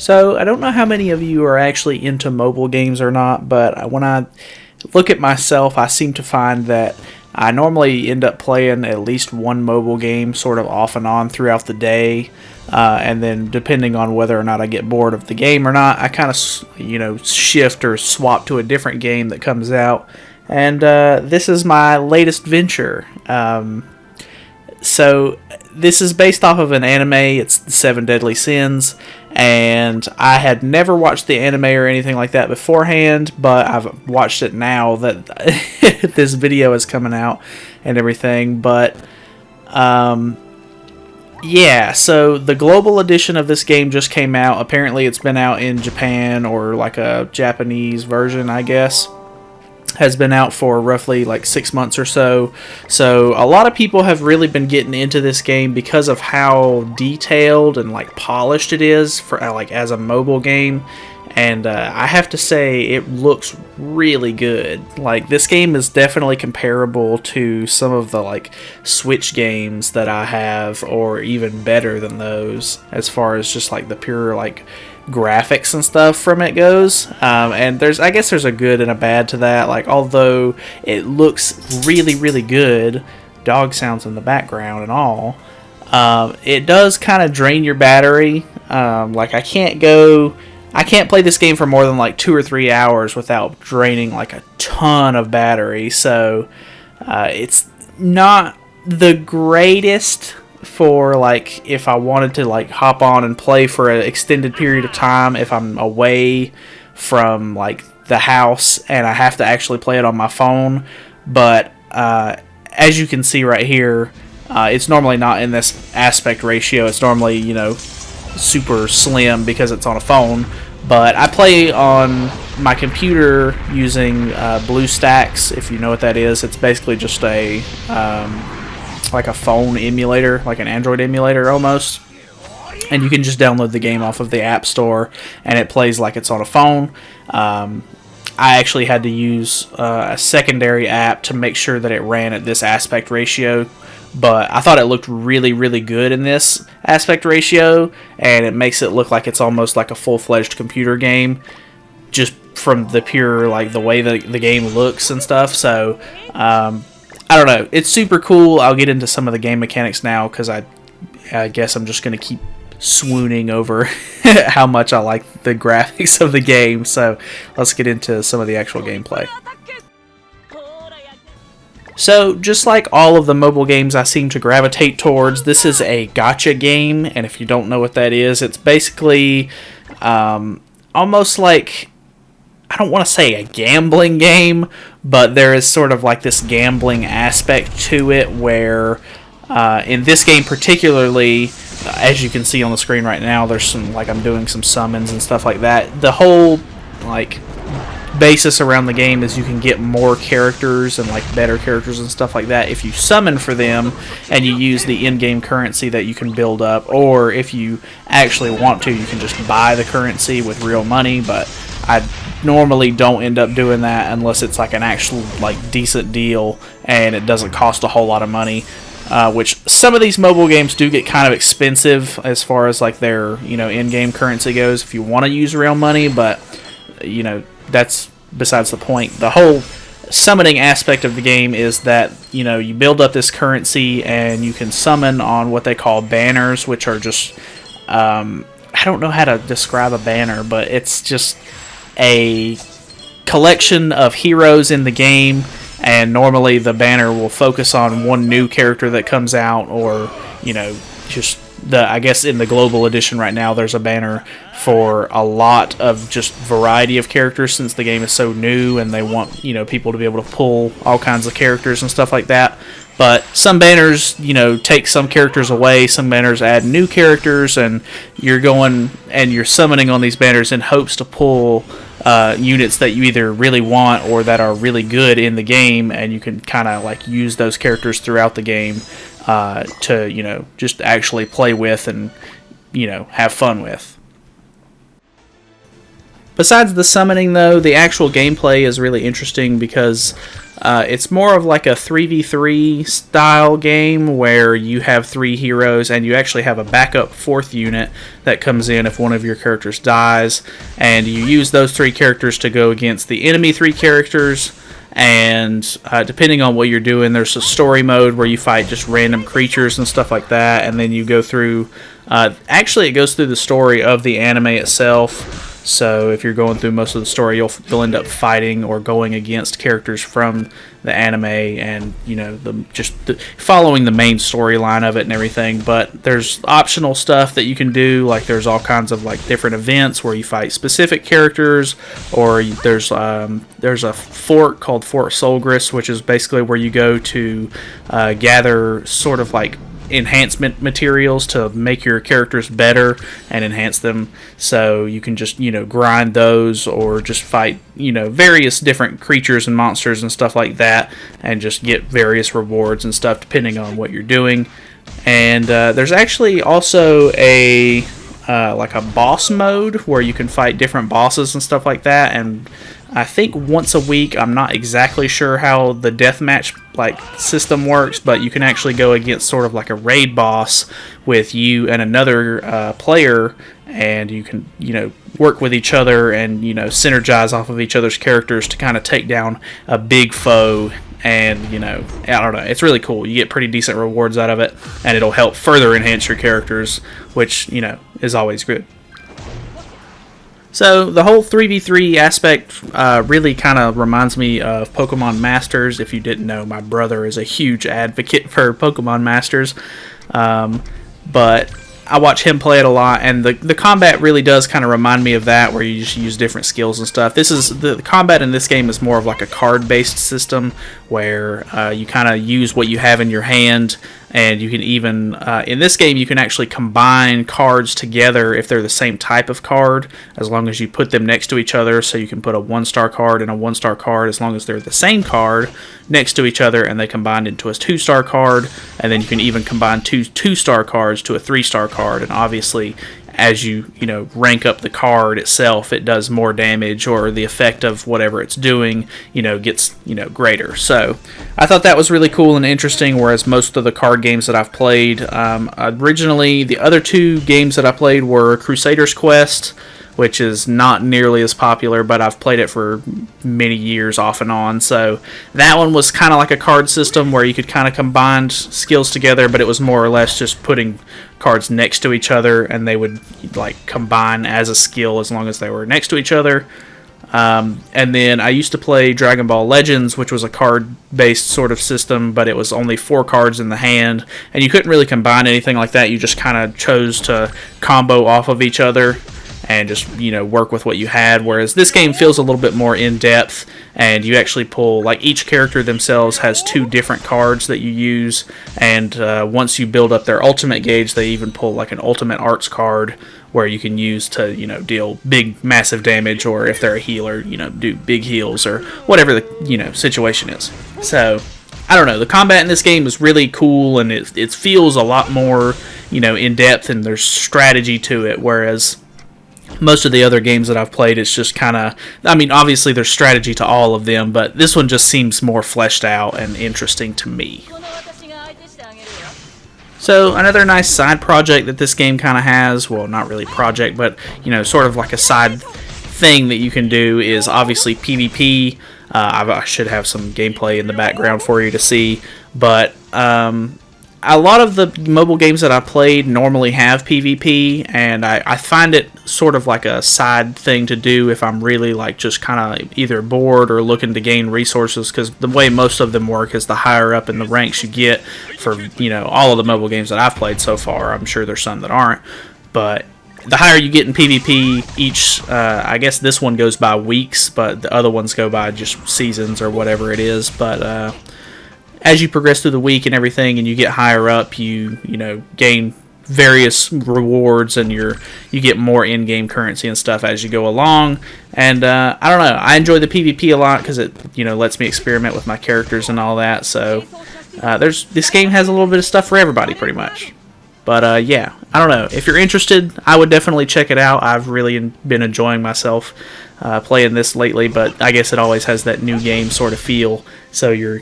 So, I don't know how many of you are actually into mobile games or not, but when I look at myself, I seem to find that I normally end up playing at least one mobile game sort of off and on throughout the day. And then depending on whether or not I get bored of the game or not, I kind of, shift or swap to a different game that comes out. And this is my latest venture. So this is based off of an anime. It's The Seven Deadly Sins, and I had never watched the anime or anything like that beforehand, but I've watched it now that this video is coming out and everything. But yeah, so the global edition of this game just came out. Apparently it's been out in Japan, or like a Japanese version, I guess, has been out for roughly like 6 months or so. So a lot of people have really been getting into this game because of how detailed and like polished it is for like as a mobile game. And I have to say, it looks really good. Like, this game is definitely comparable to some of the like Switch games that I have, or even better than those, as far as just like the pure like graphics and stuff from it goes. And I guess there's a good and a bad to that. Like, although it looks really, really good, dog sounds in the background and all, it does kind of drain your battery. Like, I can't play this game for more than like 2 or 3 hours without draining like a ton of battery. So it's not the greatest for like if I wanted to like hop on and play for an extended period of time, if I'm away from like the house and I have to actually play it on my phone. But as you can see right here, it's normally not in this aspect ratio. It's normally, super slim because it's on a phone. But I play on my computer using BlueStacks, if you know what that is. It's basically just a like a phone emulator, like an Android emulator almost. And you can just download the game off of the App Store, and it plays like it's on a phone. I actually had to use a secondary app to make sure that it ran at this aspect ratio. But I thought it looked really, really good in this aspect ratio, and it makes it look like it's almost like a full-fledged computer game, just from the pure, like, the way that the game looks and stuff. So, I don't know. It's super cool. I'll get into some of the game mechanics now, because I guess I'm just going to keep swooning over how much I like the graphics of the game. So, let's get into some of the actual gameplay. So, just like all of the mobile games I seem to gravitate towards, this is a gacha game, and if you don't know what that is, it's basically almost like, I don't want to say a gambling game, but there is sort of like this gambling aspect to it, where in this game particularly, as you can see on the screen right now, there's some, like, I'm doing some summons and stuff like that. The whole, like, basis around the game is you can get more characters and like better characters and stuff like that if you summon for them and you use the in-game currency that you can build up, or if you actually want to, you can just buy the currency with real money. But I normally don't end up doing that unless it's like an actual like decent deal and it doesn't cost a whole lot of money, which some of these mobile games do get kind of expensive as far as like their in-game currency goes if you want to use real money. But that's besides the point. The whole summoning aspect of the game is that, you build up this currency and you can summon on what they call banners, which are just, I don't know how to describe a banner, but it's just a collection of heroes in the game, and normally the banner will focus on one new character that comes out, or, just I guess in the global edition right now, there's a banner for a lot of just variety of characters, since the game is so new and they want, people to be able to pull all kinds of characters and stuff like that. But some banners, take some characters away, some banners add new characters, and you're going and you're summoning on these banners in hopes to pull units that you either really want or that are really good in the game, and you can kind of like use those characters throughout the game to, just actually play with and, have fun with. Besides the summoning, though, the actual gameplay is really interesting because It's more of like a 3v3 style game where you have 3 heroes and you actually have a backup 4th unit that comes in if one of your characters dies, and you use those 3 characters to go against the enemy 3 characters. And depending on what you're doing, there's a story mode where you fight just random creatures and stuff like that, and then you go through actually it goes through the story of the anime itself. So if you're going through most of the story, you'll end up fighting or going against characters from the anime, and following the main storyline of it and everything. But there's optional stuff that you can do, like there's all kinds of like different events where you fight specific characters, or there's a fort called Fort Solgris, which is basically where you go to gather sort of like enhancement materials to make your characters better and enhance them, so you can just grind those or just fight various different creatures and monsters and stuff like that, and just get various rewards and stuff depending on what you're doing. And there's actually also a like a boss mode where you can fight different bosses and stuff like that, and I think once a week. I'm not exactly sure how the deathmatch system works, but you can actually go against sort of like a raid boss with you and another player, and you can work with each other and synergize off of each other's characters to kind of take down a big foe. And I don't know, it's really cool. You get pretty decent rewards out of it, and it'll help further enhance your characters, which is always good. So the whole 3v3 aspect really kind of reminds me of Pokemon Masters. If you didn't know, my brother is a huge advocate for Pokemon Masters. But I watch him play it a lot, and the combat really does kind of remind me of that, where you just use different skills and stuff. This is the combat in this game is more of like a card-based system, where you kind of use what you have in your hand, and you can even in this game you can actually combine cards together if they're the same type of card, as long as you put them next to each other. So you can put a 1-star card and a 1-star card as long as they're the same card next to each other, and they combine into a 2-star card. And then you can even combine 2-star cards to a 3-star card, and obviously as you rank up the card itself, it does more damage, or the effect of whatever it's doing gets greater. So I thought that was really cool and interesting, whereas most of the card games that I've played originally, the other 2 games that I played were Crusader's Quest, which is not nearly as popular, but I've played it for many years off and on. So that one was kind of like a card system where you could kind of combine skills together, but it was more or less just putting cards next to each other, and they would combine as a skill as long as they were next to each other. And then I used to play Dragon Ball Legends, which was a card-based sort of system, but it was only 4 cards in the hand, and you couldn't really combine anything like that. You just kind of chose to combo off of each other and just work with what you had, whereas this game feels a little bit more in-depth, and you actually pull, each character themselves has 2 different cards that you use, and once you build up their ultimate gauge, they even pull an ultimate arts card where you can use to deal big massive damage, or if they're a healer, do big heals, or whatever the situation is. So I don't know, the combat in this game is really cool, and it feels a lot more in-depth, and there's strategy to it, whereas most of the other games that I've played, it's just kind of, obviously there's strategy to all of them, but this one just seems more fleshed out and interesting to me. So another nice side project that this game kind of has, well, not really project, but sort of like a side thing that you can do, is obviously PvP. I should have some gameplay in the background for you to see, but a lot of the mobile games that I played normally have PvP, and I find it sort of like a side thing to do if I'm really just kind of either bored or looking to gain resources, because the way most of them work is the higher up in the ranks you get for all of the mobile games that I've played so far. I'm sure there's some that aren't, but the higher you get in PvP, each I guess this one goes by weeks, but the other ones go by just seasons or whatever it is, but as you progress through the week and everything, and you get higher up, you gain various rewards, and you get more in-game currency and stuff as you go along. And I don't know, I enjoy the PvP a lot because it lets me experiment with my characters and all that. So this game has a little bit of stuff for everybody, pretty much. But yeah, I don't know. If you're interested, I would definitely check it out. I've really been enjoying myself playing this lately, but I guess it always has that new game sort of feel, so you're,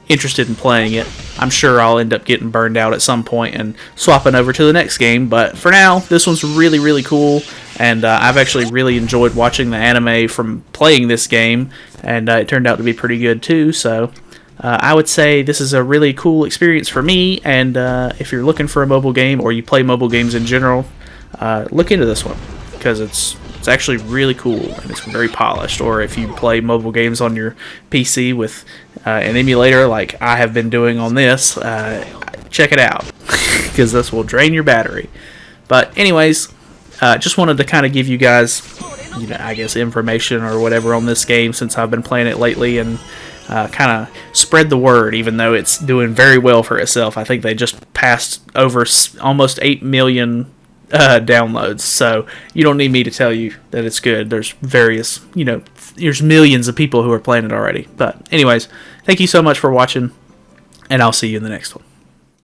interested in playing it. I'm sure I'll end up getting burned out at some point and swapping over to the next game, but for now, this one's really, really cool, and I've actually really enjoyed watching the anime from playing this game, and it turned out to be pretty good too, so I would say this is a really cool experience for me, and if you're looking for a mobile game, or you play mobile games in general, look into this one, because it's actually really cool, and it's very polished. Or if you play mobile games on your PC with an emulator like I have been doing on this, check it out, because this will drain your battery. But anyways, just wanted to kind of give you guys, I guess, information or whatever on this game, since I've been playing it lately, and kind of spread the word, even though it's doing very well for itself. I think they just passed over almost 8 million downloads, so you don't need me to tell you that it's good. There's various, there's millions of people who are playing it already. But anyways, thank you so much for watching, and I'll see you in the next one.